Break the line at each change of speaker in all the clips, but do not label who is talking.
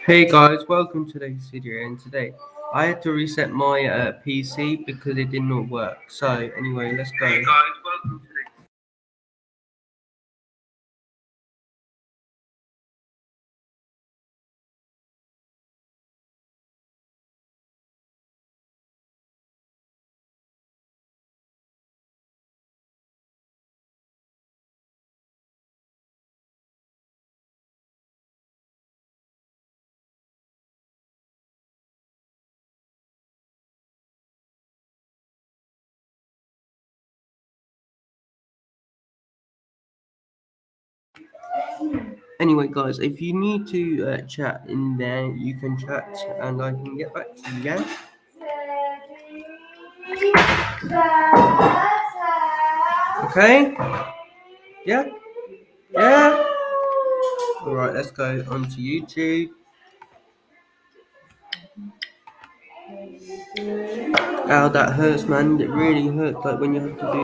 Hey guys, welcome to today's video. And today I had to reset my PC because it did not work. So anyway, let's go. Hey guys, welcome to Anyway, guys, if you need to chat in there, you can chat, and I can get back to you. Yeah. Okay. Yeah. Yeah. All right. Let's go onto YouTube. Ow, that hurts, man. It really hurts. Like when you have to do.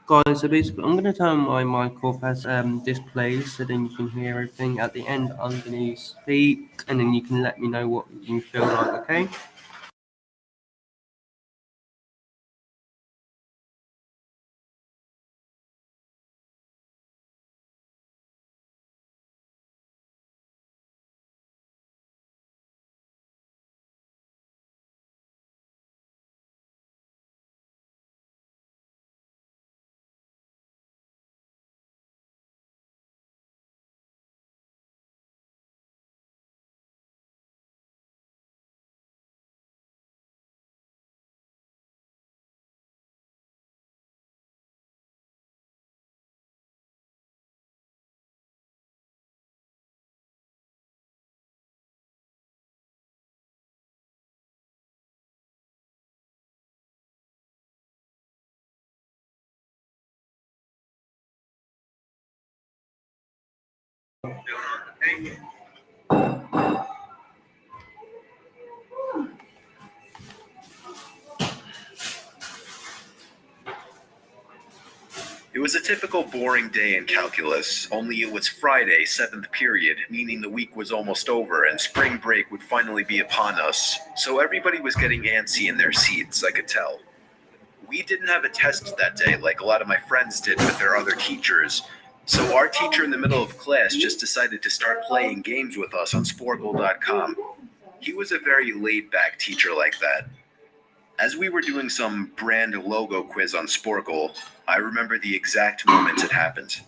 Guys, so basically, I'm gonna turn my mic off as this plays, so then you can hear everything. At the end, I'm gonna speak, and then you can let me know what you feel like. Okay?
It was a typical boring day in calculus, only it was Friday, 7th period, meaning the week was almost over and spring break would finally be upon us. So everybody was getting antsy in their seats, I could tell. We didn't have a test that day like a lot of my friends did with their other teachers. So our teacher in the middle of class just decided to start playing games with us on Sporkle.com. He was a very laid-back teacher like that. As we were doing some brand logo quiz on Sporkle, I remember the exact moment it happened.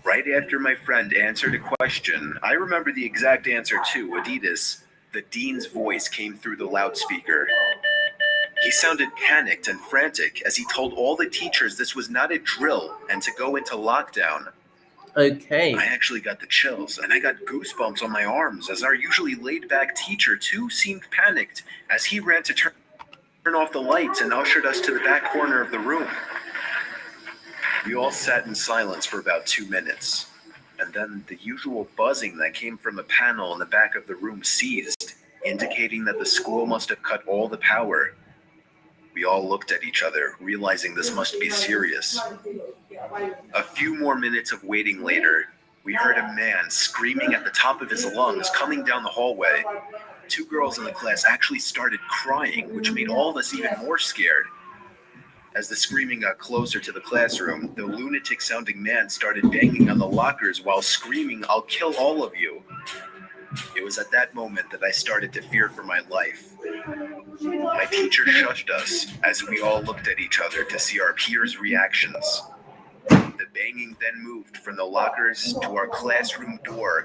Right after my friend answered a question, I remember the exact answer too, Adidas. The dean's voice came through the loudspeaker. He sounded panicked and frantic as he told all the teachers this was not a drill and to go into lockdown.
Okay.
I actually got the chills and I got goosebumps on my arms as our usually laid-back teacher too seemed panicked as he ran to turn off the lights and ushered us to the back corner of the room. We all sat in silence for about 2 minutes, and then the usual buzzing that came from a panel in the back of the room ceased, indicating that the school must have cut all the power. We all looked at each other, realizing this must be serious. A few more minutes of waiting later, we heard a man screaming at the top of his lungs coming down the hallway. 2 girls in the class actually started crying, which made all of us even more scared. As the screaming got closer to the classroom, the lunatic-sounding man started banging on the lockers while screaming, "I'll kill all of you." It was at that moment that I started to fear for my life. My teacher shushed us as we all looked at each other to see our peers' reactions. The banging then moved from the lockers to our classroom door,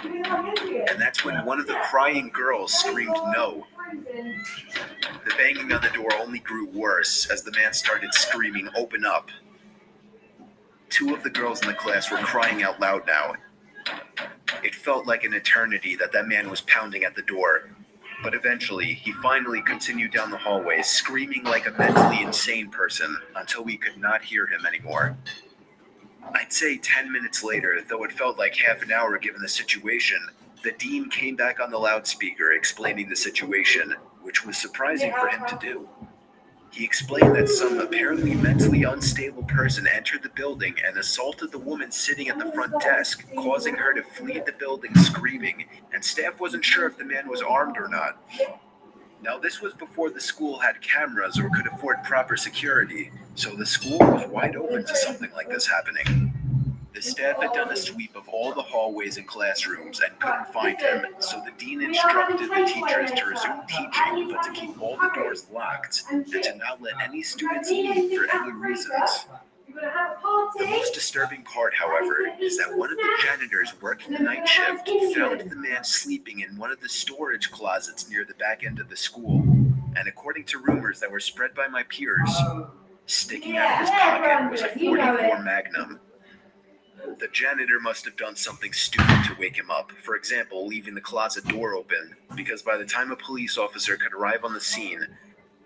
and that's when one of the crying girls screamed no. The banging on the door only grew worse as the man started screaming, "Open up." Two of the girls in the class were crying out loud now. It felt like an eternity that man was pounding at the door. But eventually, he finally continued down the hallway, screaming like a mentally insane person until we could not hear him anymore. I'd say 10 minutes later, though it felt like half an hour given the situation, the dean came back on the loudspeaker explaining the situation, which was surprising for him to do. He explained that some apparently mentally unstable person entered the building and assaulted the woman sitting at the front desk, causing her to flee the building screaming, and staff wasn't sure if the man was armed or not. Now, this was before the school had cameras or could afford proper security, so the school was wide open to something like this happening. The staff had done a sweep of all the hallways and classrooms and couldn't find him, so the dean instructed the teachers to resume teaching, but to keep all the doors locked and to not let any students leave for any reasons. The most disturbing part, however, is that one of the janitors working the night shift found the man sleeping in one of the storage closets near the back end of the school, and according to rumors that were spread by my peers, sticking out of his pocket was a .44 Magnum. The janitor must have done something stupid to wake him up, for example, leaving the closet door open, because by the time a police officer could arrive on the scene,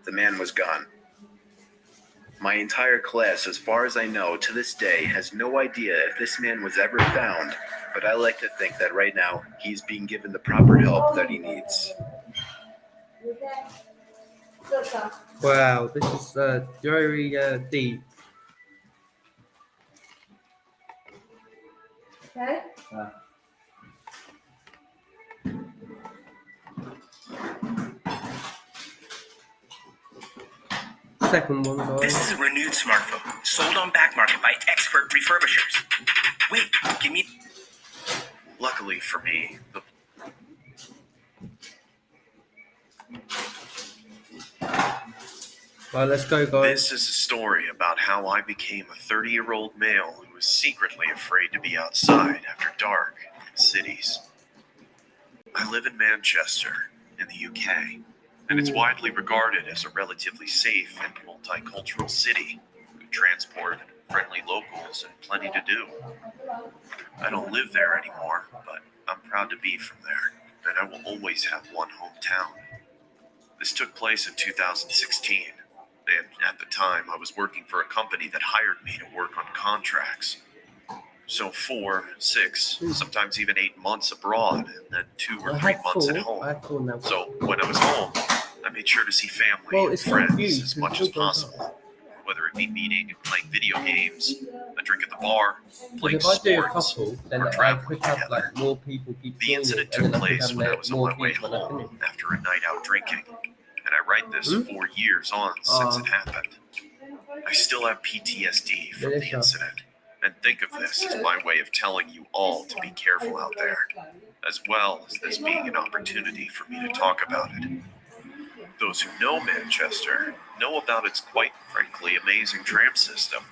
the man was gone. My entire class, as far as I know, to this day, has no idea if this man was ever found, but I like to think that right now, he's being given the proper help that he needs.
Wow, this is very deep.
Okay.
Second one, guys.
This is a renewed smartphone, sold on back market by expert refurbishers. Wait, give me...
Luckily for me,
Right, let's go, guys.
This is a story about how I became a 30-year-old male who was secretly afraid to be outside after dark in cities. I live in Manchester, in the UK, and it's widely regarded as a relatively safe and multicultural city with transport, friendly locals, and plenty to do. I don't live there anymore, but I'm proud to be from there, and I will always have one hometown. This took place in 2016. And at the time, I was working for a company that hired me to work on contracts. So 4, 6, sometimes even 8 months abroad, and then 2 or 3 months at home. So when I was home, I made sure to see family and friends as much as possible. Whether it be meeting and playing video games, a drink at the bar, playing
If I do a
sports,
couple, then
or
I
traveling
could have
together.
like more people keep
The
joining,
incident
and
took
then I could
place
have
when I was on
more
my way
people when I
home
finish.
after a night out drinking, and I write this 4 years on since it happened. I still have PTSD from the incident, and think of this as my way of telling you all to be careful out there, as well as this being an opportunity for me to talk about it. Those who know Manchester know about its quite frankly amazing tram system.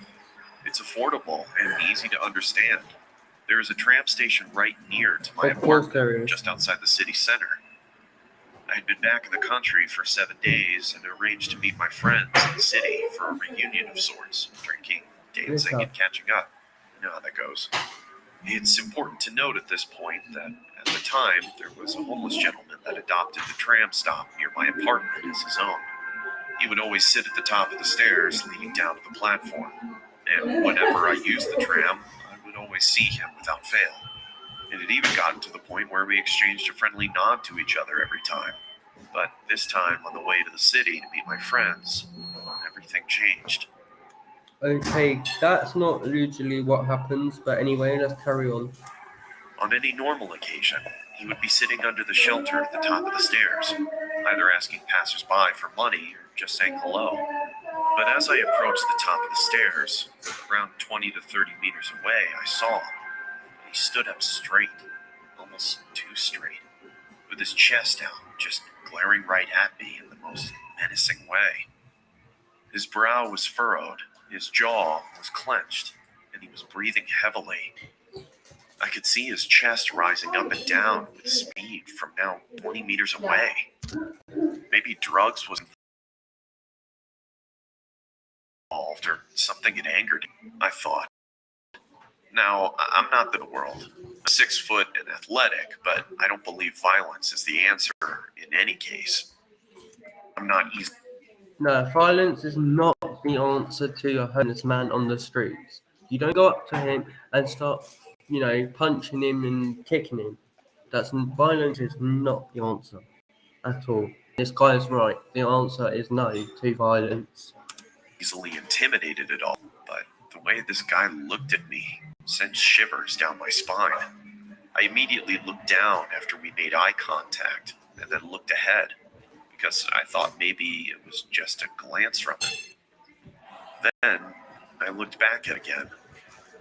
It's affordable and easy to understand. There is a tram station right near to my
Of course there
apartment,
is.
just outside the city center. I had been back in the country for 7 days and arranged to meet my friends in the city for a reunion of sorts, drinking, dancing, and catching up. You know how that goes. It's important to note at this point that at the time there was a homeless gentleman that adopted the tram stop near my apartment as his own. He would always sit at the top of the stairs leading down to the platform, and whenever I used the tram, I would always see him without fail. It had even gotten to the point where we exchanged a friendly nod to each other every time. But this time, on the way to the city to meet my friends, everything changed.
Okay, that's not usually what happens, but anyway, let's carry on.
On any normal occasion, he would be sitting under the shelter at the top of the stairs, either asking passersby for money or just saying hello. But as I approached the top of the stairs, around 20 to 30 meters away, I saw he stood up straight, almost too straight, with his chest out, just glaring right at me in the most menacing way. His brow was furrowed, his jaw was clenched, and he was breathing heavily. I could see his chest rising up and down with speed from now 20 meters away. Maybe drugs was involved or something had angered him, I thought. Now, I'm not the world. I'm 6 foot and athletic, but I don't believe violence is the answer in any case. I'm not easy.
No, violence is not the answer to a homeless man on the streets. You don't go up to him and start, punching him and kicking him. Violence is not the answer at all. This guy is right. The answer is no to violence.
Easily intimidated at all, but the way this guy looked at me sent shivers down my spine. I immediately looked down after we made eye contact and then looked ahead because I thought maybe it was just a glance from him. Then I looked back again.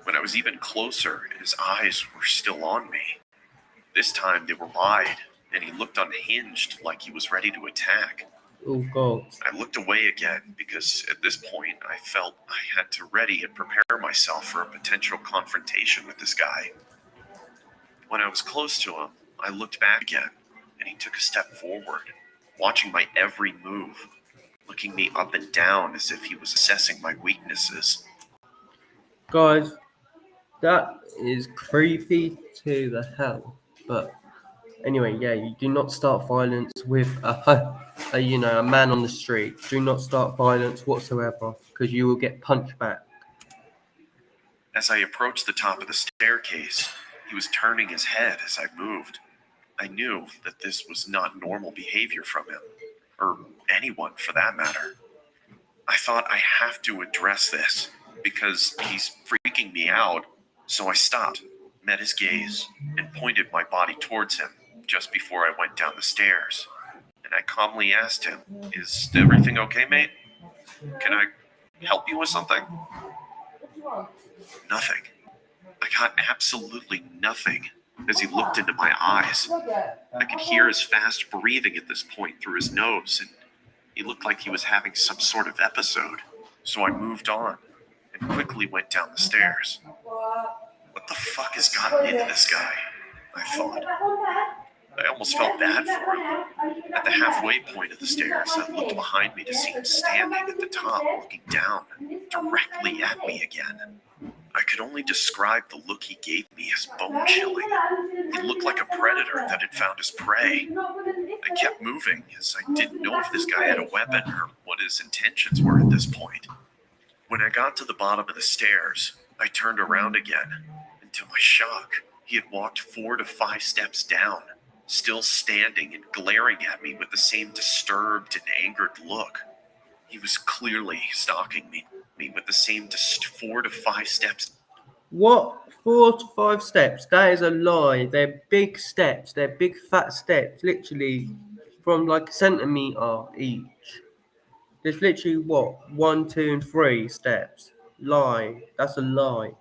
When I was even closer, his eyes were still on me. This time they were wide, and he looked unhinged like he was ready to attack.
Oh God.
I looked away again because at this point I felt I had to ready and prepare myself for a potential confrontation with this guy. When I was close to him, I looked back again, and he took a step forward, watching my every move, looking me up and down as if he was assessing my weaknesses.
Guys, that is creepy to the hell. But anyway, yeah, you do not start violence with a man on the street. Do not start violence whatsoever, because you will get punched back.
As I approached the top of the staircase, he was turning his head as I moved. I knew that this was not normal behavior from him, or anyone for that matter. I thought I have to address this because he's freaking me out, so I stopped, met his gaze, and pointed my body towards him just before I went down the stairs. And I calmly asked him, "Is everything okay, mate? Can I help you with something?" Nothing. I got absolutely nothing as he looked into my eyes. I could hear his fast breathing at this point through his nose, and he looked like he was having some sort of episode. So I moved on and quickly went down the stairs. What the fuck has gotten into this guy? I thought. I almost felt bad for him. At the halfway point of the stairs, I looked behind me to see him standing at the top, looking down directly at me again. I could only describe the look he gave me as bone-chilling. He looked like a predator that had found his prey. I kept moving as I didn't know if this guy had a weapon or what his intentions were at this point. When I got to the bottom of the stairs, I turned around again, and to my shock, he had walked 4 to 5 steps down, still standing and glaring at me with the same disturbed and angered look. He was clearly stalking me with the same 4 to 5 steps.
What? 4 to 5 steps? That is a lie. They're big steps. They're big fat steps. Literally from like a centimetre each. There's literally what? 1, 2, and 3 steps. Lie. That's a lie.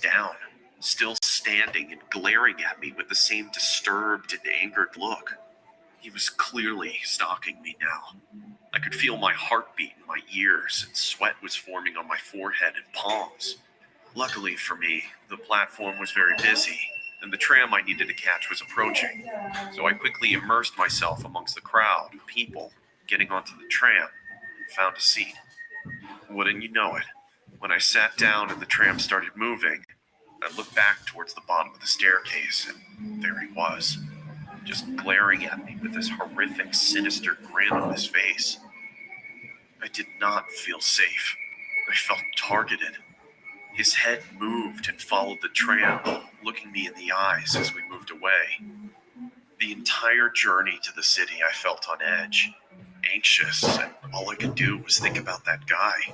Down, still standing and glaring at me with the same disturbed and angered look. He was clearly stalking me now. I could feel my heartbeat in my ears, and sweat was forming on my forehead and palms. Luckily for me, the platform was very busy, and the tram I needed to catch was approaching. So I quickly immersed myself amongst the crowd of people getting onto the tram and found a seat. Wouldn't you know it, when I sat down and the tram started moving, I looked back towards the bottom of the staircase, and there he was, just glaring at me with this horrific, sinister grin on his face. I did not feel safe. I felt targeted. His head moved and followed the tram, looking me in the eyes as we moved away. The entire journey to the city, I felt on edge, anxious, and all I could do was think about that guy.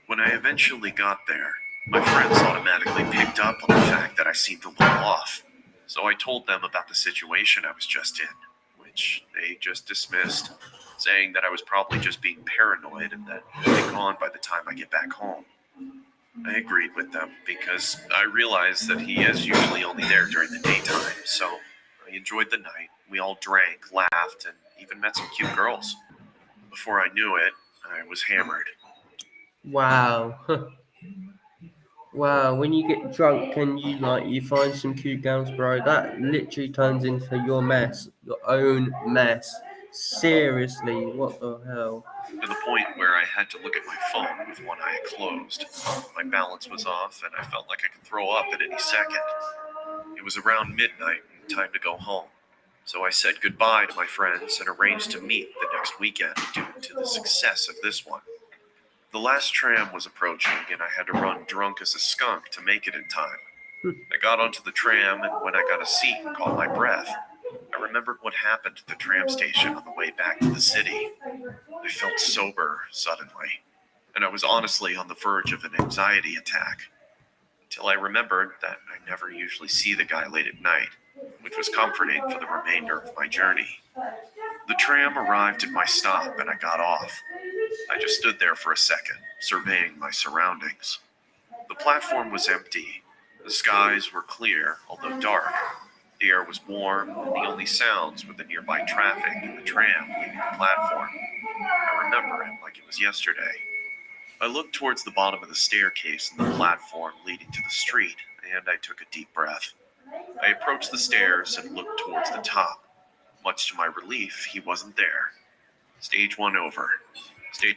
When I eventually got there, my friends automatically picked up on the fact that I seemed a little off. So I told them about the situation I was just in, which they just dismissed, saying that I was probably just being paranoid and that he'd be gone by the time I get back home. I agreed with them because I realized that he is usually only there during the daytime, so I enjoyed the night. We all drank, laughed, and even met some cute girls. Before I knew it, I was hammered.
Wow. Wow, when you get drunk and you find some cute girls, bro, that literally turns into your mess, your own mess. Seriously, what the hell?
to the point where I had to look at my phone with one eye closed. My balance was off, and I felt like I could throw up at any second. It was around midnight and time to go home. So I said goodbye to my friends and arranged to meet the next weekend due to the success of this one. The last tram was approaching, and I had to run drunk as a skunk to make it in time. I got onto the tram, and when I got a seat and caught my breath, I remembered what happened at the tram station on the way back to the city. I felt sober suddenly, and I was honestly on the verge of an anxiety attack, until I remembered that I never usually see the guy late at night, which was comforting for the remainder of my journey. The tram arrived at my stop, and I got off. I just stood there for a second, surveying my surroundings. The platform was empty. The skies were clear, although dark. The air was warm, and the only sounds were the nearby traffic and the tram leaving the platform. I remember it like it was yesterday. I looked towards the bottom of the staircase in the platform leading to the street, and I took a deep breath. I approached the stairs and looked towards the top. Much to my relief, he wasn't there. Stage 1 over. Stage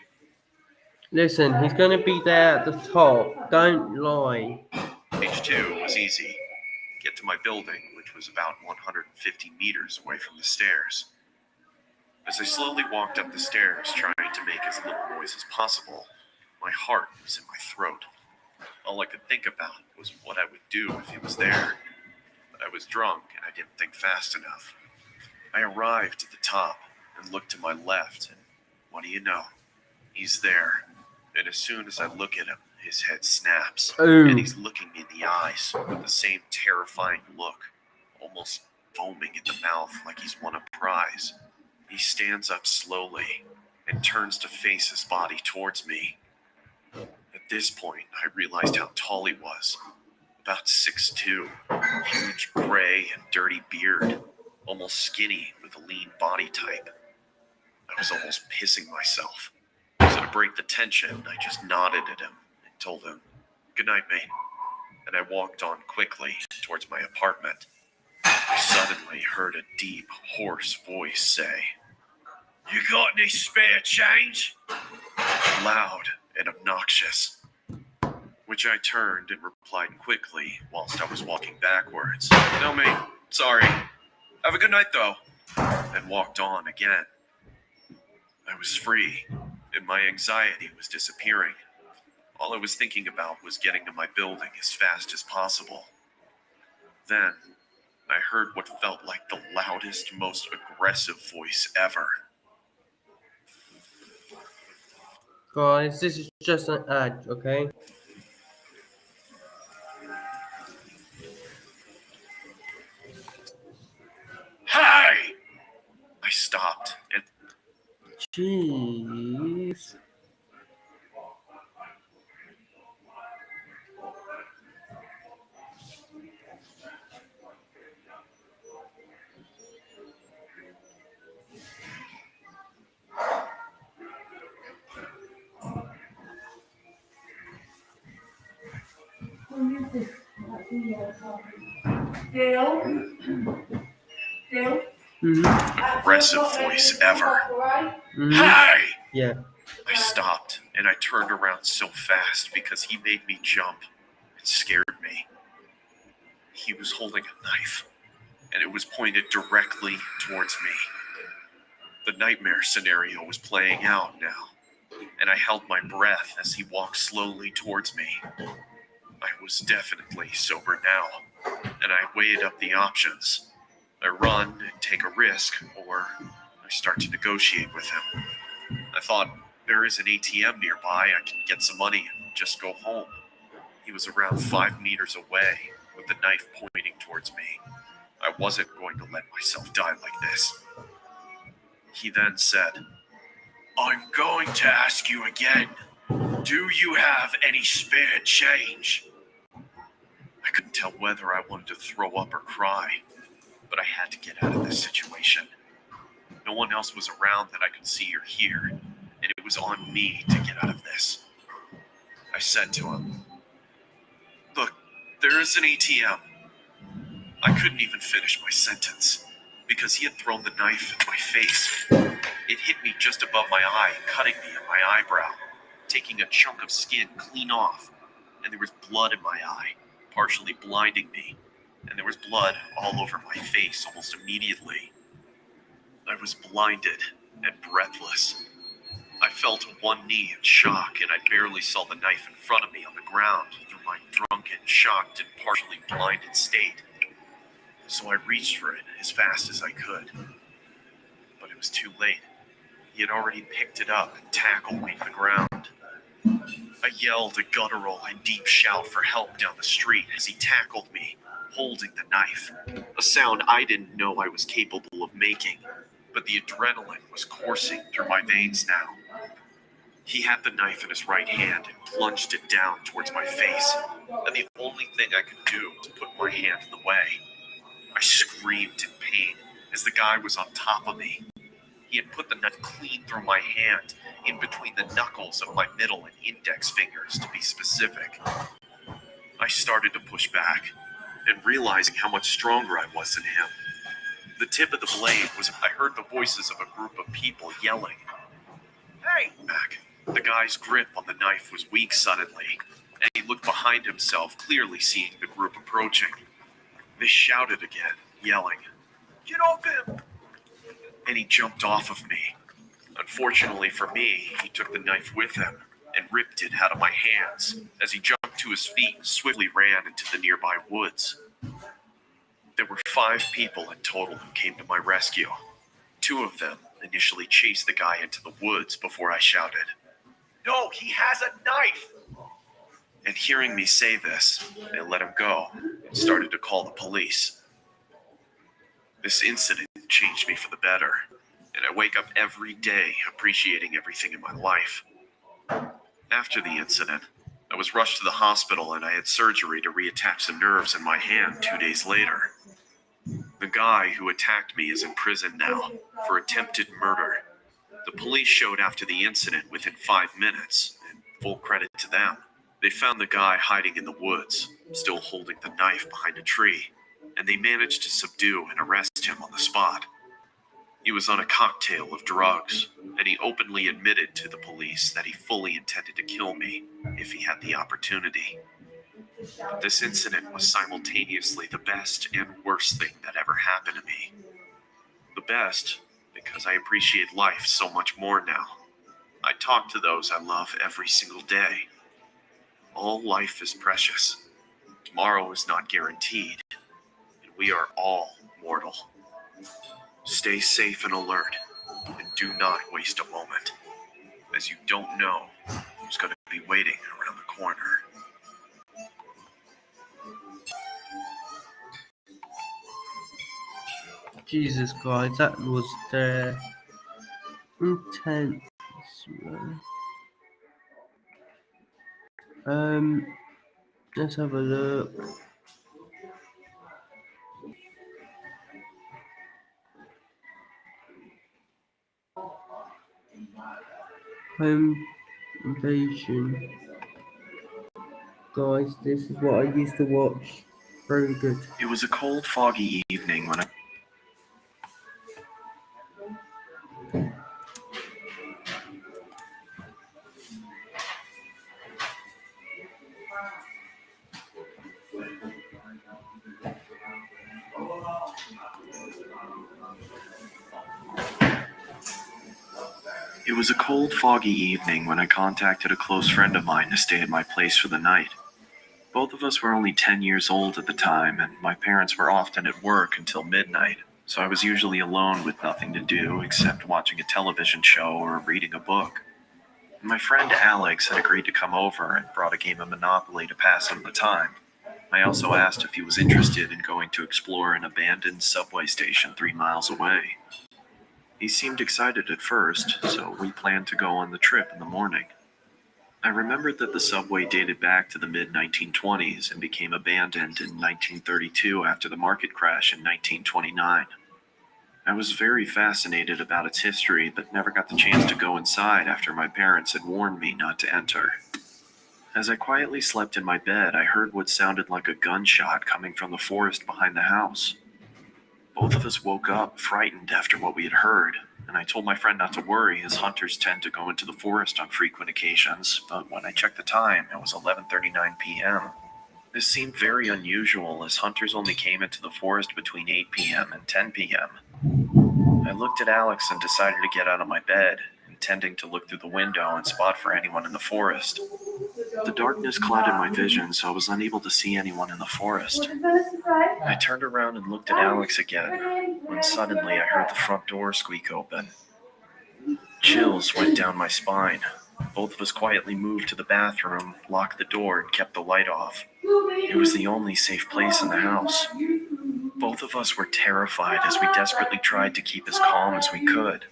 Listen, he's gonna be there at the top. Don't lie.
2 was easy. Get to my building, which was about 150 meters away from the stairs. As I slowly walked up the stairs, trying to make as little noise as possible, my heart was in my throat. All I could think about was what I would do if he was there. But I was drunk and I didn't think fast enough. I arrived at the top and looked to my left, and what do you know? He's there. And as soon as I look at him, his head snaps,
Ooh.
and he's looking me in the eyes with the same terrifying look, almost foaming at the mouth like he's won a prize. He stands up slowly and turns to face his body towards me. At this point, I realized how tall he was. About 6'2", huge gray and dirty beard, almost skinny with a lean body type. I was almost pissing myself. So to break the tension, I just nodded at him and told him, "Good night, mate." And I walked on quickly towards my apartment. I suddenly heard a deep, hoarse voice say, "You got any spare change?" Loud and obnoxious. Which I turned and replied quickly whilst I was walking backwards. "No, mate. Sorry. Have a good night, though." And walked on again. I was free, and my anxiety was disappearing. All I was thinking about was getting to my building as fast as possible. Then, I heard what felt like the loudest, most aggressive voice ever.
Guys, this is just an ad, okay?
"Hey!" I stopped and
Jeez.
aggressive voice ever.
Mhm.
"Hey!"
Yeah.
I stopped and I turned around so fast because he made me jump. It scared me. He was holding a knife, and it was pointed directly towards me. The nightmare scenario was playing out now, and I held my breath as he walked slowly towards me. I was definitely sober now, and I weighed up the options. I run and take a risk, or I start to negotiate with him. I thought, there is an ATM nearby, I can get some money and just go home. He was around 5 meters away, with the knife pointing towards me. I wasn't going to let myself die like this. He then said, "I'm going to ask you again. Do you have any spare change?" I couldn't tell whether I wanted to throw up or cry, but I had to get out of this situation. No one else was around that I could see or hear, and it was on me to get out of this. I said to him, "Look, there is an ATM." I couldn't even finish my sentence. because he had thrown the knife at my face. It hit me just above my eye, cutting me at my eyebrow, taking a chunk of skin clean off, and there was blood in my eye, partially blinding me, and there was blood all over my face almost immediately. I was blinded and breathless. I fell to one knee in shock, and I barely saw the knife in front of me on the ground through my drunken, shocked, and partially blinded state. So I reached for it as fast as I could. But it was too late. He had already picked it up and tackled me to the ground. I yelled a guttural and deep shout for help down the street as he tackled me, holding the knife. A sound I didn't know I was capable of making, but the adrenaline was coursing through my veins now. He had the knife in his right hand and plunged it down towards my face, and the only thing I could do was put my hand in the way. I screamed in pain as the guy was on top of me. He had put the knife clean through my hand, in between the knuckles of my middle and index fingers, to be specific. I started to push back, and realizing how much stronger I was than him. The tip of the blade was, I heard the voices of a group of people yelling, "Hey!" back. The guy's grip on the knife was weak suddenly, and he looked behind himself, clearly seeing the group approaching. They shouted again, yelling, "Get off him!" And he jumped off of me. Unfortunately for me, he took the knife with him and ripped it out of my hands as he jumped to his feet and swiftly ran into the nearby woods. There were 5 people in total who came to my rescue. 2 of them initially chased the guy into the woods before I shouted, "No, he has a knife!" And hearing me say this, they let him go and started to call the police. This incident changed me for the better, and I wake up every day appreciating everything in my life. After the incident, I was rushed to the hospital and I had surgery to reattach the nerves in my hand 2 days later. The guy who attacked me is in prison now for attempted murder. The police showed after the incident within 5 minutes, and full credit to them. They found the guy hiding in the woods, still holding the knife behind a tree, and they managed to subdue and arrest him on the spot. He was on a cocktail of drugs, and he openly admitted to the police that he fully intended to kill me if he had the opportunity. But this incident was simultaneously the best and worst thing that ever happened to me. The best, because I appreciate life so much more now. I talk to those I love every single day. All life is precious. Tomorrow is not guaranteed, and we are all mortal. Stay safe and alert, and do not waste a moment, as you don't know who's going to be waiting around the corner.
Jesus, guys, that was intense. Let's have a look. Home invasion. Guys, this is what I used to watch. Very good.
It was a cold, foggy evening when I contacted a close friend of mine to stay at my place for the night. Both of us were only 10 years old at the time, and my parents were often at work until midnight, so I was usually alone with nothing to do except watching a television show or reading a book. My friend Alex had agreed to come over and brought a game of Monopoly to pass him the time. I also asked if he was interested in going to explore an abandoned subway station 3 miles away. He seemed excited at first, so we planned to go on the trip in the morning. I remembered that the subway dated back to the mid-1920s and became abandoned in 1932 after the market crash in 1929. I was very fascinated about its history, but never got the chance to go inside after my parents had warned me not to enter. As I quietly slept in my bed, I heard what sounded like a gunshot coming from the forest behind the house. Both of us woke up frightened after what we had heard, and I told my friend not to worry as hunters tend to go into the forest on frequent occasions, but when I checked the time, it was 11:39 p.m. This seemed very unusual as hunters only came into the forest between 8 p.m. and 10 p.m. I looked at Alex and decided to get out of my bed, intending to look through the window and spot for anyone in the forest. The darkness clouded my vision, so I was unable to see anyone in the forest. I turned around and looked at Alex again, when suddenly I heard the front door squeak open. Chills went down my spine. Both of us quietly moved to the bathroom, locked the door, and kept the light off. It was the only safe place in the house. Both of us were terrified as we desperately tried to keep as calm as we could.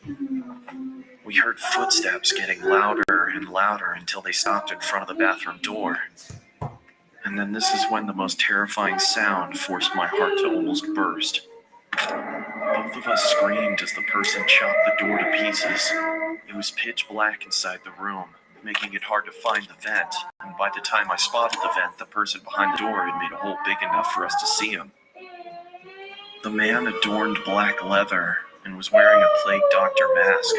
We heard footsteps getting louder and louder until they stopped in front of the bathroom door. And then this is when the most terrifying sound forced my heart to almost burst. Both of us screamed as the person chopped the door to pieces. It was pitch black inside the room, making it hard to find the vent, and by the time I spotted the vent, the person behind the door had made a hole big enough for us to see him. The man adorned black leather and was wearing a plague doctor mask.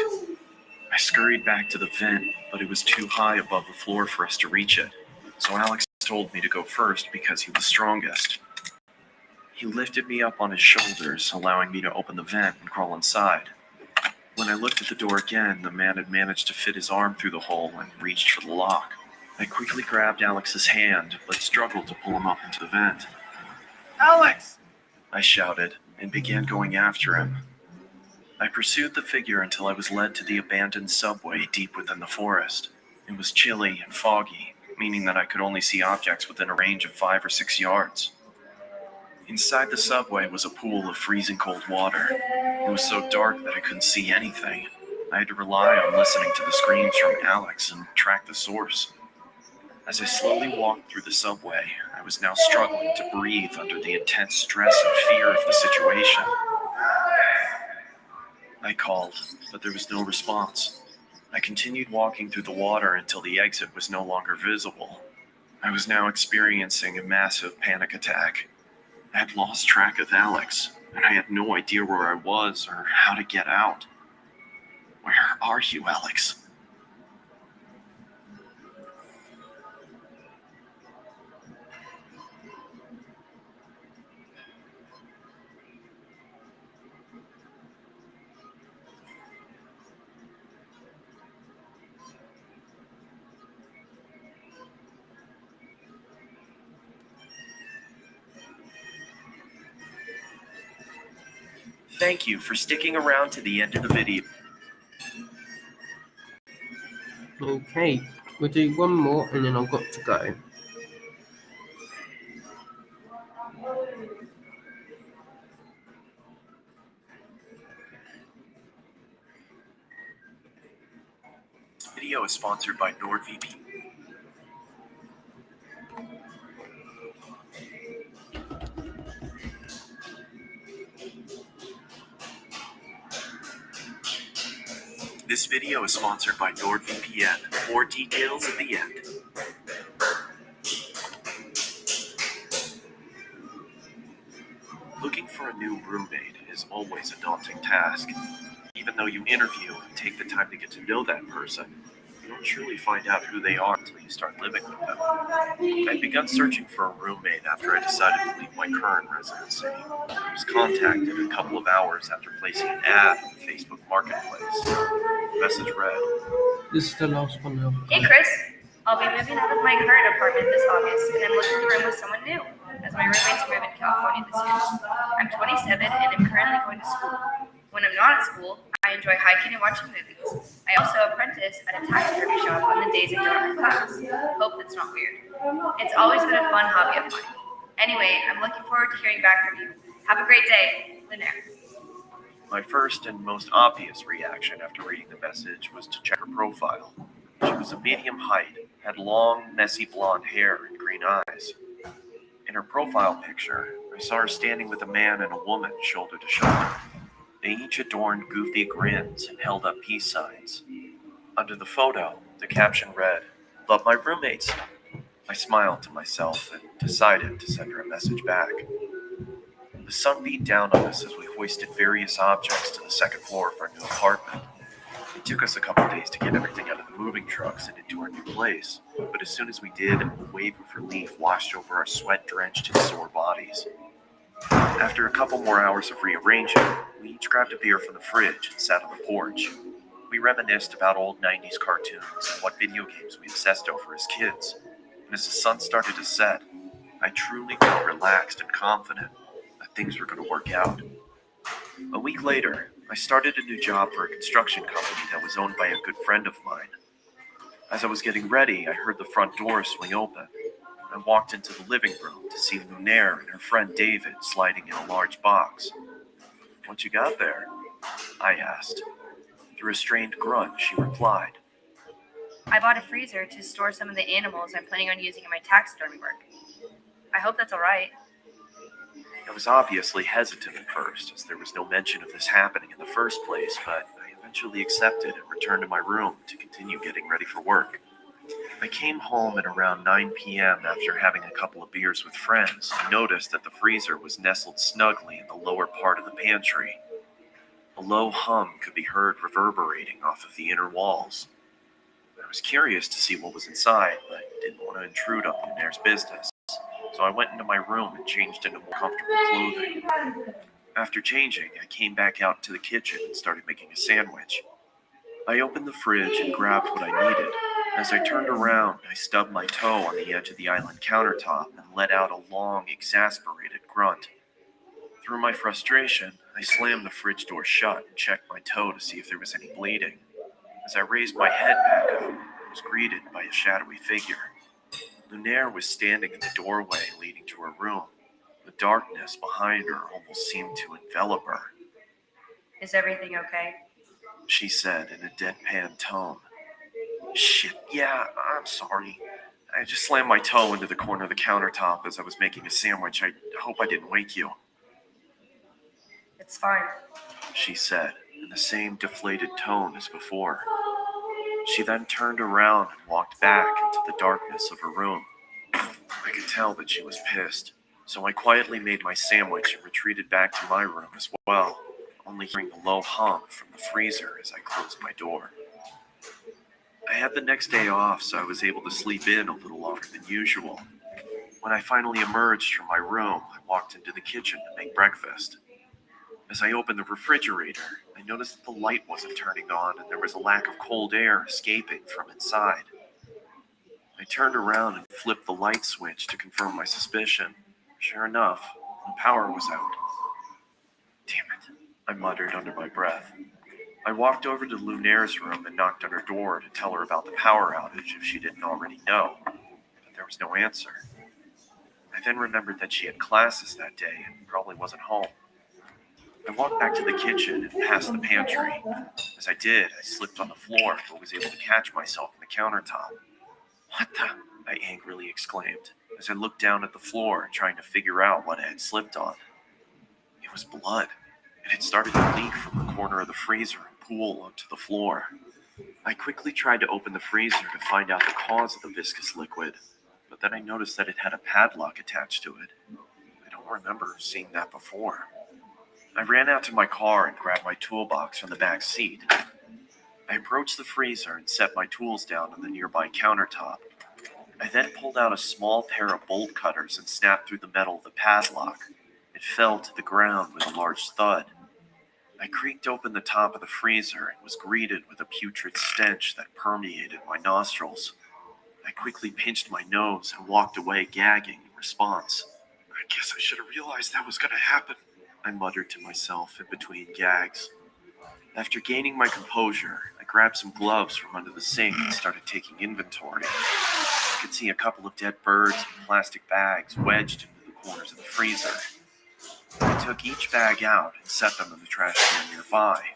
I scurried back to the vent, but it was too high above the floor for us to reach it, so Alex told me to go first because he was strongest. He lifted me up on his shoulders, allowing me to open the vent and crawl inside. When I looked at the door again, the man had managed to fit his arm through the hole and reached for the lock. I quickly grabbed Alex's hand, but struggled to pull him up into the vent. "Alex!" I shouted, and began going after him. I pursued the figure until I was led to the abandoned subway deep within the forest. It was chilly and foggy, meaning that I could only see objects within a range of 5 or 6 yards. Inside the subway was a pool of freezing cold water. It was so dark that I couldn't see anything. I had to rely on listening to the screams from Alex and track the source. As I slowly walked through the subway, I was now struggling to breathe under the intense stress and fear of the situation. I called, but there was no response. I continued walking through the water until the exit was no longer visible. I was now experiencing a massive panic attack. I had lost track of Alex, and I had no idea where I was or how to get out. Where are you, Alex? Thank you for sticking around to the end of the video.
Okay, we'll do one more and then I've got to go.
This video is sponsored by NordVPN. This video is sponsored by NordVPN. More details at the end. Looking for a new roommate is always a daunting task. Even though you interview and take the time to get to know that person, you don't truly find out who they are until you start living with them. I'd begun searching for a roommate after I decided to leave my current residency. I was contacted a couple of hours after placing an ad on Facebook Marketplace. The message read,
This is the last one now.
Hey Chris, I'll be moving out of my current apartment this August, and I'm looking to room with someone new, as my roommates move in California this year. I'm 27 and I'm currently going to school. When I'm not at school, I enjoy hiking and watching movies. I also apprentice at a taxidermy shop on the days I don't have class. Hope that's not weird. It's always been a fun hobby of mine. Anyway, I'm looking forward to hearing back from you. Have a great day, Linaire.
My first and most obvious reaction after reading the message was to check her profile. She was a medium height, had long, messy blonde hair and green eyes. In her profile picture, I saw her standing with a man and a woman shoulder to shoulder. They each adorned goofy grins and held up peace signs. Under the photo, the caption read, "Love my roommates." I smiled to myself and decided to send her a message back. The sun beat down on us as we hoisted various objects to the second floor of our new apartment. It took us a couple days to get everything out of the moving trucks and into our new place, but as soon as we did, a wave of relief washed over our sweat-drenched and sore bodies. After a couple more hours of rearranging, we each grabbed a beer from the fridge and sat on the porch. We reminisced about old 90s cartoons and what video games we obsessed over as kids, and as the sun started to set, I truly felt relaxed and confident that things were going to work out. A week later, I started a new job for a construction company that was owned by a good friend of mine. As I was getting ready, I heard the front door swing open. I walked into the living room to see Lunaire and her friend David sliding in a large box. "What you got there?" I asked. Through a strained grunt, she replied,
I bought a freezer to store some of the animals I'm planning on using in my taxidermy work. I hope that's all right.
I was obviously hesitant at first, as there was no mention of this happening in the first place, but I eventually accepted and returned to my room to continue getting ready for work. I came home at around 9 p.m. after having a couple of beers with friends and noticed that the freezer was nestled snugly in the lower part of the pantry. A low hum could be heard reverberating off of the inner walls. I was curious to see what was inside, but didn't want to intrude on Lunaire's business. So I went into my room and changed into more comfortable clothing. After changing, I came back out to the kitchen and started making a sandwich. I opened the fridge and grabbed what I needed. As I turned around, I stubbed my toe on the edge of the island countertop and let out a long, exasperated grunt. Through my frustration, I slammed the fridge door shut and checked my toe to see if there was any bleeding. As I raised my head back up, I was greeted by a shadowy figure. Lunaire was standing in the doorway leading to her room. The darkness behind her almost seemed to envelop her.
Is everything okay?
She said in a deadpan tone. "Shit, yeah, I'm sorry. I just slammed my toe into the corner of the countertop as I was making a sandwich. I hope I didn't wake you,"
It's fine.
she said in the same deflated tone as before. She then turned around and walked back into the darkness of her room. I could tell that she was pissed, so I quietly made my sandwich and retreated back to my room as well, only hearing the low hum from the freezer as I closed my door. I had the next day off, so I was able to sleep in a little longer than usual. When I finally emerged from my room, I walked into the kitchen to make breakfast. As I opened the refrigerator, I noticed that the light wasn't turning on and there was a lack of cold air escaping from inside. I turned around and flipped the light switch to confirm my suspicion. Sure enough, the power was out. "Damn it," I muttered under my breath. I walked over to Lunaire's room and knocked on her door to tell her about the power outage if she didn't already know, but there was no answer. I then remembered that she had classes that day and probably wasn't home. I walked back to the kitchen and past the pantry. As I did, I slipped on the floor but was able to catch myself in the countertop. "What the?" I angrily exclaimed as I looked down at the floor trying to figure out what I had slipped on. It was blood. It had started to leak from the corner of the freezer and pool onto the floor. I quickly tried to open the freezer to find out the cause of the viscous liquid, but then I noticed that it had a padlock attached to it. I don't remember seeing that before. I ran out to my car and grabbed my toolbox from the back seat. I approached the freezer and set my tools down on the nearby countertop. I then pulled out a small pair of bolt cutters and snapped through the metal of the padlock. It fell to the ground with a large thud. I creaked open the top of the freezer and was greeted with a putrid stench that permeated my nostrils. I quickly pinched my nose and walked away gagging in response. "I guess I should have realized that was going to happen," I muttered to myself in between gags. After gaining my composure, I grabbed some gloves from under the sink and started taking inventory. I could see a couple of dead birds in plastic bags wedged into the corners of the freezer. I took each bag out and set them in the trash can nearby.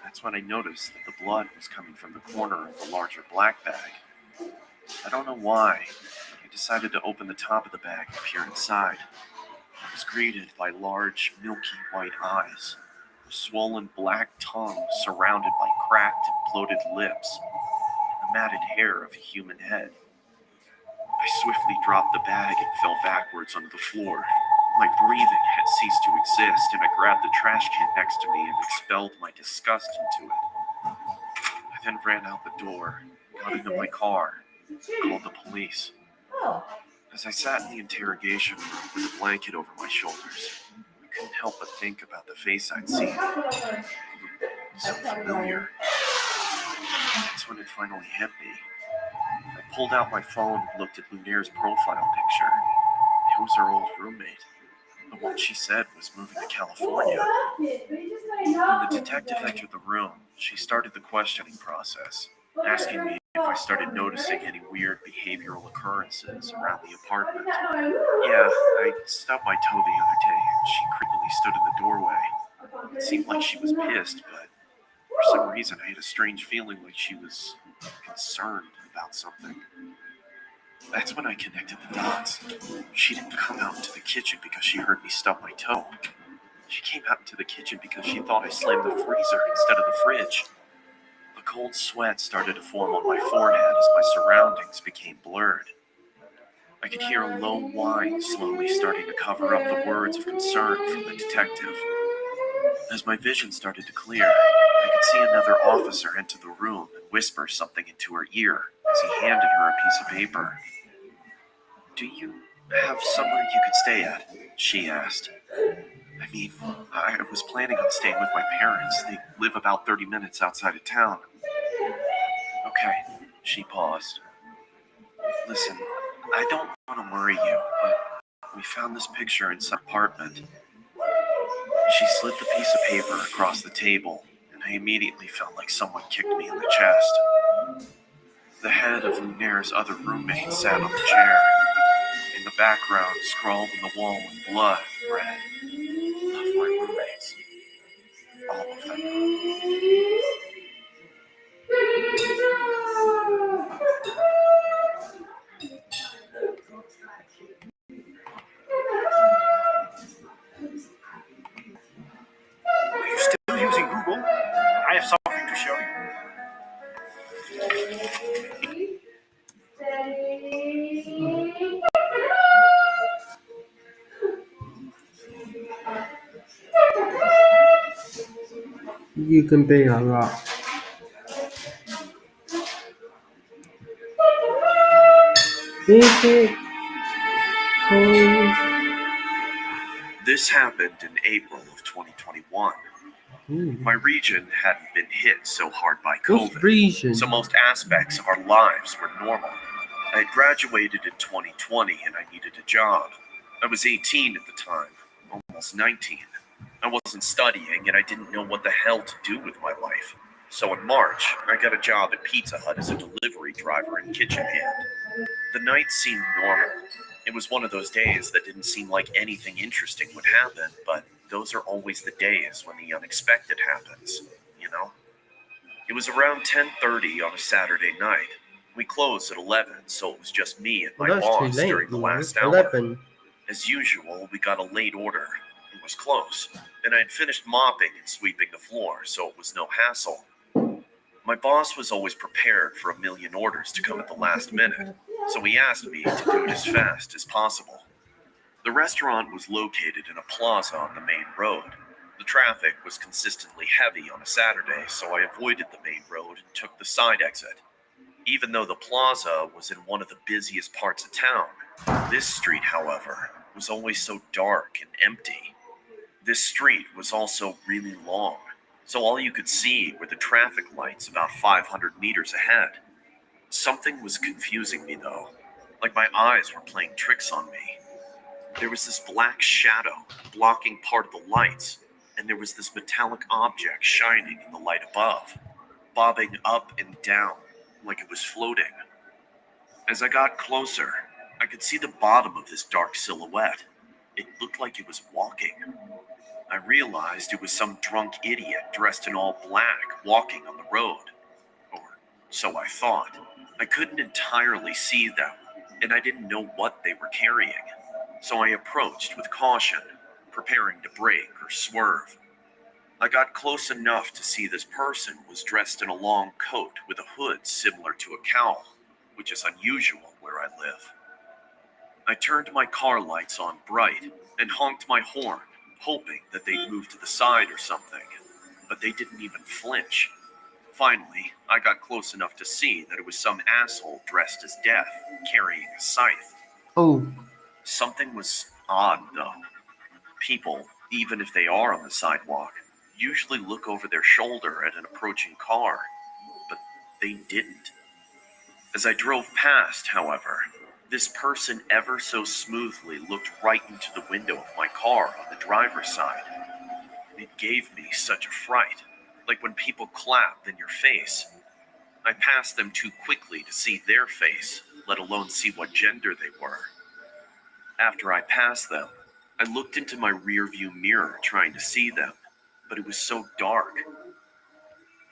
That's when I noticed that the blood was coming from the corner of the larger black bag. I don't know why, but I decided to open the top of the bag and peer inside. I was greeted by large, milky white eyes, a swollen black tongue surrounded by cracked and bloated lips, and the matted hair of a human head. I swiftly dropped the bag and fell backwards onto the floor, My breathing had ceased to exist, and I grabbed the trash can next to me and expelled my disgust into it. I then ran out the door, got into my car, and called the police. As I sat in the interrogation room with a blanket over my shoulders, I couldn't help but think about the face I'd seen. So familiar. That's when it finally hit me. I pulled out my phone and looked at Lunaire's profile picture. It was her old roommate. The one she said was moving to California. When the detective entered the room, she started the questioning process, asking me if I started noticing any weird behavioral occurrences around the apartment. Yeah, I stubbed my toe the other day, and she creepily stood in the doorway. It seemed like she was pissed, but for some reason I had a strange feeling like she was concerned about something. That's when I connected the dots. She didn't come out into the kitchen because she heard me stub my toe. She came out into the kitchen because she thought I slammed the freezer instead of the fridge. A cold sweat started to form on my forehead as my surroundings became blurred. I could hear a low whine slowly starting to cover up the words of concern from the detective. As my vision started to clear, I could see another officer enter the room and whisper something into her ear as he handed her a piece of paper. "Do you have somewhere you could stay at?" she asked. I mean, I was planning on staying with my parents. They live about 30 minutes outside of town. Okay, she paused. Listen, I don't want to worry you, but we found this picture inside the apartment. She slid the piece of paper across the table, and I immediately felt like someone kicked me in the chest. The head of Lunaire's other roommate sat on the chair. In the background, scrawled on the wall in blood, read, "Love my roommates. All of them."
Are you still using Google? I have something to show you.
You can be a rock. Music. Cold.
This happened in April of 2021. My region hadn't been hit so hard by
What's
COVID,
region?
so most aspects of our lives were normal. I had graduated in 2020 and I needed a job. I was 18 at the time, almost 19. I wasn't studying and I didn't know what the hell to do with my life. So in March, I got a job at Pizza Hut as a delivery driver and kitchen hand. The night seemed normal. It was one of those days that didn't seem like anything interesting would happen, but those are always the days when the unexpected happens, you know? It was around 10:30 on a Saturday night. We closed at 11, so it was just me and my
Well, that's too
boss
late.
during the
You know.
last hour.
11.
As usual, we got a late order. It was close, and I had finished mopping and sweeping the floor, so it was no hassle. My boss was always prepared for a million orders to come at the last minute, so he asked me to do it as fast as possible. The restaurant was located in a plaza on the main road. The traffic was consistently heavy on a Saturday, so I avoided the main road and took the side exit. Even though the plaza was in one of the busiest parts of town, this street, however, was always so dark and empty. This street was also really long, so all you could see were the traffic lights about 500 meters ahead. Something was confusing me though, like my eyes were playing tricks on me. There was this black shadow blocking part of the lights, and there was this metallic object shining in the light above, bobbing up and down like it was floating. As I got closer, I could see the bottom of this dark silhouette. It looked like it was walking. I realized it was some drunk idiot dressed in all black walking on the road. Or so I thought. I couldn't entirely see them, and I didn't know what they were carrying. So I approached with caution, preparing to brake or swerve. I got close enough to see this person was dressed in a long coat with a hood similar to a cowl, which is unusual where I live. I turned my car lights on bright and honked my horn, hoping that they'd move to the side or something, but they didn't even flinch. Finally, I got close enough to see that it was some asshole dressed as Death, carrying a scythe.
Oh,
Something was odd, though. People, even if they are on the sidewalk, usually look over their shoulder at an approaching car, but they didn't. As I drove past, however, this person ever so smoothly looked right into the window of my car on the driver's side. It gave me such a fright, like when people clap in your face. I passed them too quickly to see their face, let alone see what gender they were. After I passed them, I looked into my rearview mirror trying to see them, but it was so dark.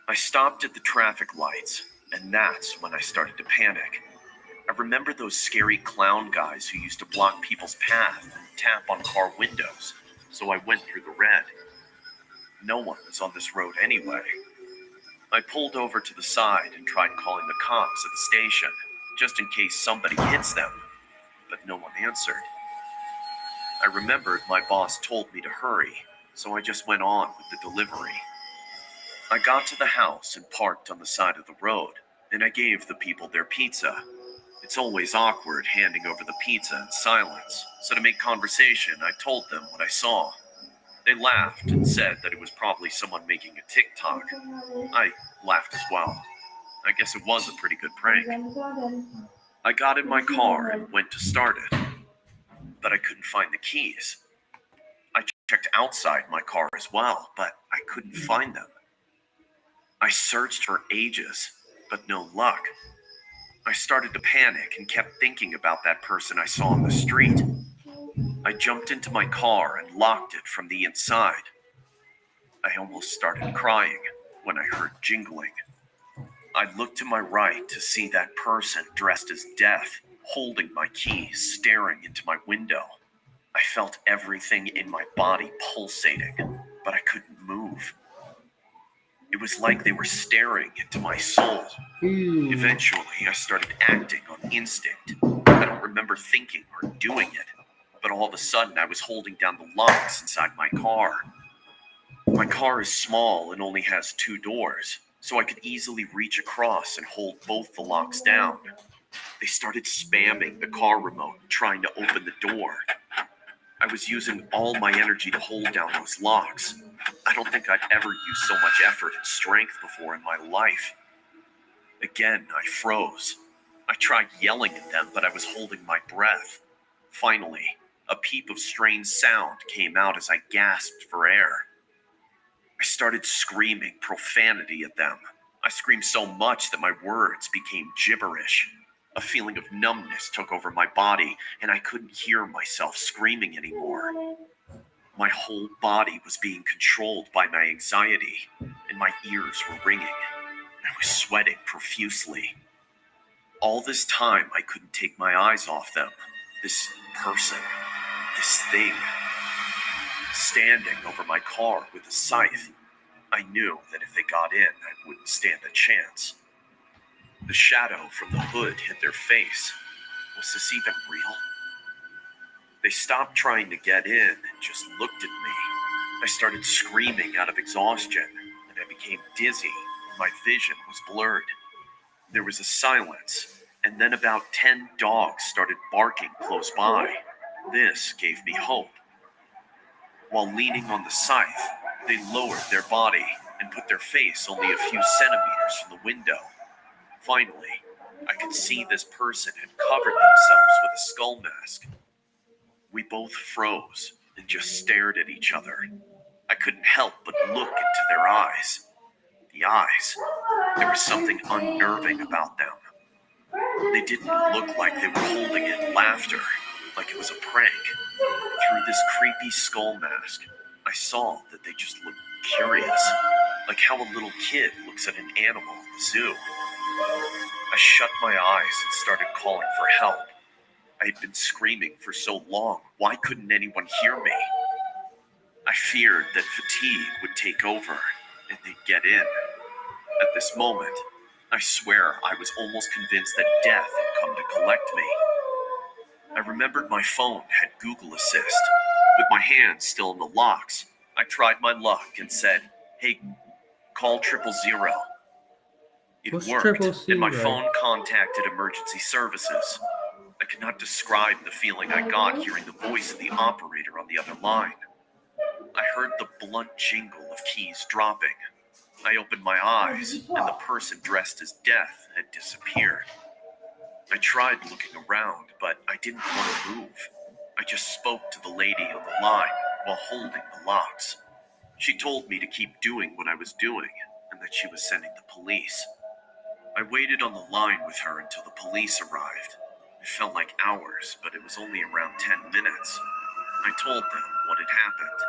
I stopped at the traffic lights, and that's when I started to panic. I remember those scary clown guys who used to block people's path and tap on car windows, so I went through the red. No one was on this road anyway. I pulled over to the side and tried calling the cops at the station, just in case somebody hits them, but no one answered. I remembered my boss told me to hurry, so I just went on with the delivery. I got to the house and parked on the side of the road, and I gave the people their pizza. It's always awkward handing over the pizza in silence, so to make conversation, I told them what I saw. They laughed and said that it was probably someone making a TikTok. I laughed as well. I guess it was a pretty good prank. I got in my car and went to start it, but I couldn't find the keys. I checked outside my car as well, but I couldn't find them. I searched for ages, but no luck. I started to panic and kept thinking about that person I saw on the street. I jumped into my car and locked it from the inside. I almost started crying when I heard jingling. I looked to my right to see that person dressed as Death, holding my keys, staring into my window. I felt everything in my body pulsating, but I couldn't move. It was like they were staring into my soul. Eventually, I started acting on instinct. I don't remember thinking or doing it, but all of a sudden I was holding down the locks inside my car. My car is small and only has 2 doors, so I could easily reach across and hold both the locks down. They started spamming the car remote, trying to open the door. I was using all my energy to hold down those locks. I don't think I'd ever used so much effort and strength before in my life. Again, I froze. I tried yelling at them, but I was holding my breath. Finally, a peep of strange sound came out as I gasped for air. I started screaming profanity at them. I screamed so much that my words became gibberish. A feeling of numbness took over my body, and I couldn't hear myself screaming anymore. My whole body was being controlled by my anxiety, and my ears were ringing. I was sweating profusely. All this time, I couldn't take my eyes off them. This person, this thing, standing over my car with a scythe. I knew that if they got in, I wouldn't stand a chance. The shadow from the hood hit their face. Was this even real? They stopped trying to get in and just looked at me. I started screaming out of exhaustion, and I became dizzy. My vision was blurred. There was a silence, and then about 10 dogs started barking close by. This gave me hope. While leaning on the scythe, they lowered their body and put their face only a few centimeters from the window. Finally, I could see this person had covered themselves with a skull mask. We both froze and just stared at each other. I couldn't help but look into their eyes. The eyes, there was something unnerving about them. They didn't look like they were holding in laughter, like it was a prank. Through this creepy skull mask, I saw that they just looked curious, like how a little kid looks at an animal in the zoo. I shut my eyes and started calling for help. I had been screaming for so long, why couldn't anyone hear me? I feared that fatigue would take over and they'd get in. At this moment, I swear I was almost convinced that death had come to collect me. I remembered my phone had Google Assist. With my hands still in the locks, I tried my luck and said, "Hey, call 000." It
What's
worked, and my
000?
phone contacted emergency services. I cannot describe the feeling I got hearing the voice of the operator on the other line. I heard the blunt jingle of keys dropping. I opened my eyes, and the person dressed as Death had disappeared. I tried looking around, but I didn't want to move. I just spoke to the lady on the line while holding the locks. She told me to keep doing what I was doing, and that she was sending the police. I waited on the line with her until the police arrived. It felt like hours, but it was only around 10 minutes. I told them what had happened.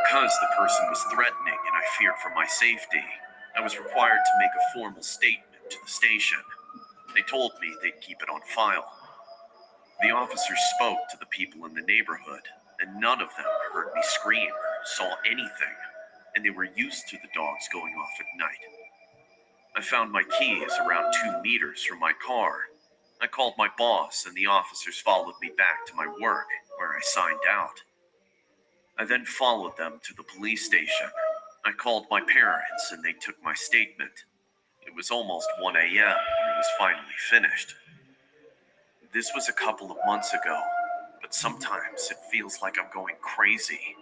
Because the person was threatening and I feared for my safety, I was required to make a formal statement to the station. They told me they'd keep it on file. The officers spoke to the people in the neighborhood, and none of them heard me scream or saw anything, and they were used to the dogs going off at night. I found my keys around 2 meters from my car. I called my boss, and the officers followed me back to my work, where I signed out. I then followed them to the police station. I called my parents, and they took my statement. It was almost 1 a.m. when it was finally finished. This was a couple of months ago, but sometimes it feels like I'm going crazy.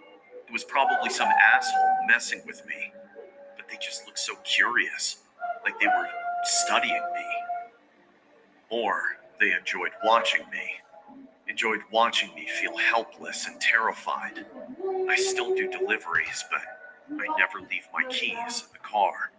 It was probably some asshole messing with me, but they just looked so curious, like they were studying me. Or they enjoyed watching me feel helpless and terrified. I still do deliveries, but I never leave my keys in the car.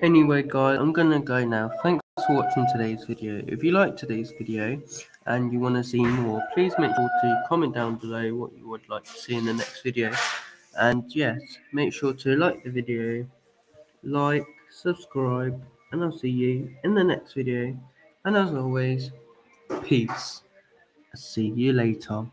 Anyway, guys, I'm gonna go now. Thanks for watching today's video. If you liked today's video and you want to see more, please make sure to comment down below what you would like to see in the next video. And yes, make sure to like the video, like, subscribe, and I'll see you in the next video. And as always, peace. See you later.